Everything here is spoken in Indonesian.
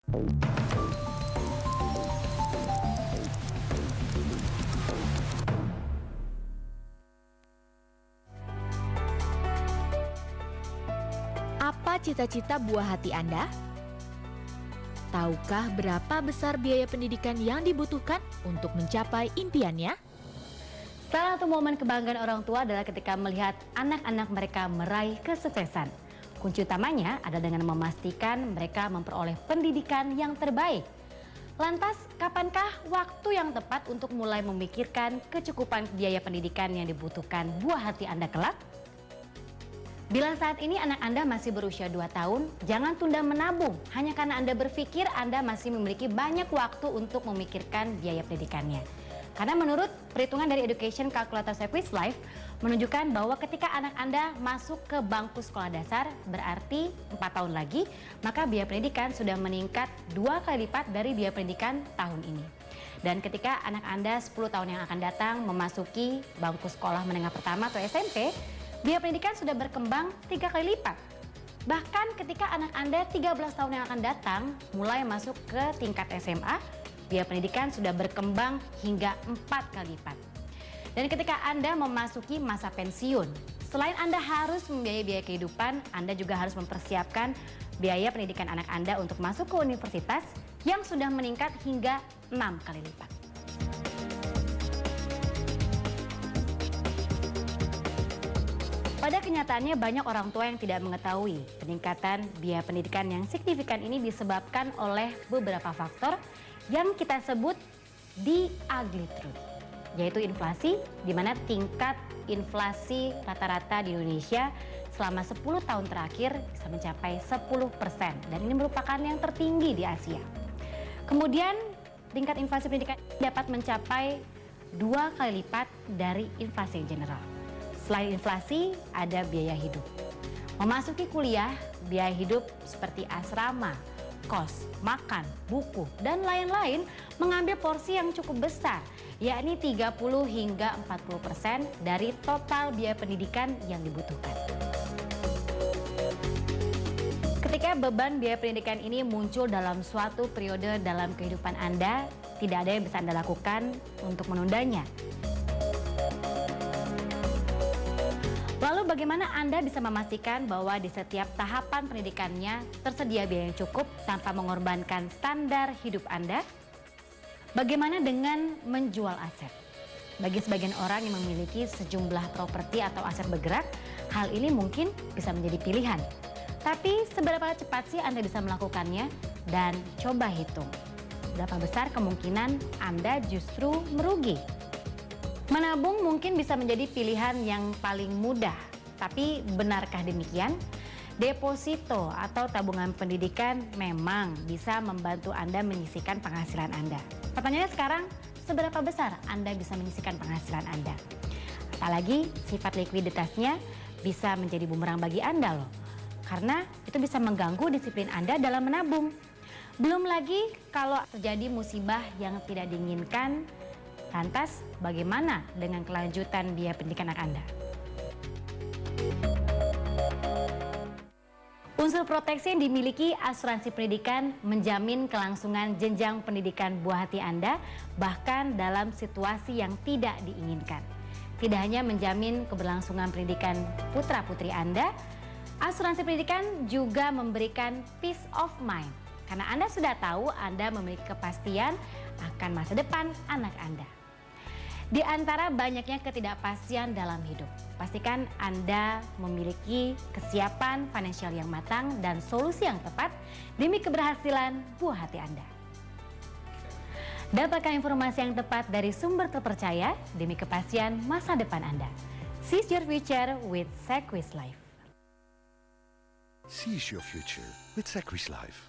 Apa cita-cita buah hati Anda? Tahukah berapa besar biaya pendidikan yang dibutuhkan untuk mencapai impiannya? Salah satu momen kebanggaan orang tua adalah ketika melihat anak-anak mereka meraih kesuksesan. Kunci utamanya adalah dengan memastikan mereka memperoleh pendidikan yang terbaik. Lantas, kapankah waktu yang tepat untuk mulai memikirkan kecukupan biaya pendidikan yang dibutuhkan buah hati Anda kelak? Bila saat ini anak Anda masih berusia 2 tahun, jangan tunda menabung hanya karena Anda berpikir Anda masih memiliki banyak waktu untuk memikirkan biaya pendidikannya. Karena menurut perhitungan dari Education Calculator Swiss Life menunjukkan bahwa ketika anak Anda masuk ke bangku sekolah dasar, berarti 4 tahun lagi, maka biaya pendidikan sudah meningkat 2 kali lipat dari biaya pendidikan tahun ini. Dan ketika anak Anda 10 tahun yang akan datang memasuki bangku sekolah menengah pertama atau SMP, biaya pendidikan sudah berkembang 3 kali lipat. Bahkan ketika anak Anda 13 tahun yang akan datang mulai masuk ke tingkat SMA, biaya pendidikan sudah berkembang hingga 4 kali lipat. Dan ketika Anda memasuki masa pensiun, selain Anda harus membiayai biaya kehidupan, Anda juga harus mempersiapkan biaya pendidikan anak Anda untuk masuk ke universitas yang sudah meningkat hingga 6 kali lipat. Pada kenyataannya banyak orang tua yang tidak mengetahui peningkatan biaya pendidikan yang signifikan ini disebabkan oleh beberapa faktor yang kita sebut the ugly truth, yaitu inflasi, di mana tingkat inflasi rata-rata di Indonesia selama 10 tahun terakhir bisa mencapai 10% dan ini merupakan yang tertinggi di Asia. Kemudian tingkat inflasi pendidikan dapat mencapai 2 kali lipat dari inflasi general. Selain inflasi, ada biaya hidup. Memasuki kuliah, biaya hidup seperti asrama, kos, makan, buku, dan lain-lain mengambil porsi yang cukup besar, yakni 30 hingga 40% dari total biaya pendidikan yang dibutuhkan. Ketika beban biaya pendidikan ini muncul dalam suatu periode dalam kehidupan Anda, tidak ada yang bisa Anda lakukan untuk menundanya. Lalu bagaimana Anda bisa memastikan bahwa di setiap tahapan pendidikannya tersedia biaya yang cukup tanpa mengorbankan standar hidup Anda? Bagaimana dengan menjual aset? Bagi sebagian orang yang memiliki sejumlah properti atau aset bergerak, hal ini mungkin bisa menjadi pilihan. Tapi seberapa cepat sih Anda bisa melakukannya? Dan coba hitung, berapa besar kemungkinan Anda justru merugi? Menabung mungkin bisa menjadi pilihan yang paling mudah, tapi benarkah demikian? Deposito atau tabungan pendidikan memang bisa membantu Anda menyisihkan penghasilan Anda. Pertanyaannya sekarang, seberapa besar Anda bisa menyisihkan penghasilan Anda? Apalagi sifat likuiditasnya bisa menjadi bumerang bagi Anda loh, karena itu bisa mengganggu disiplin Anda dalam menabung. Belum lagi kalau terjadi musibah yang tidak diinginkan. Lantas, bagaimana dengan kelanjutan biaya pendidikan anak Anda? Unsur proteksi yang dimiliki asuransi pendidikan menjamin kelangsungan jenjang pendidikan buah hati Anda, bahkan dalam situasi yang tidak diinginkan. Tidak hanya menjamin keberlangsungan pendidikan putra-putri Anda, asuransi pendidikan juga memberikan peace of mind. Karena Anda sudah tahu Anda memiliki kepastian akan masa depan anak Anda. Di antara banyaknya ketidakpastian dalam hidup, pastikan Anda memiliki kesiapan finansial yang matang dan solusi yang tepat demi keberhasilan buah hati Anda. Dapatkan informasi yang tepat dari sumber terpercaya demi kepastian masa depan Anda. Seize your future with Swiss Life. Seize your future with Swiss Life.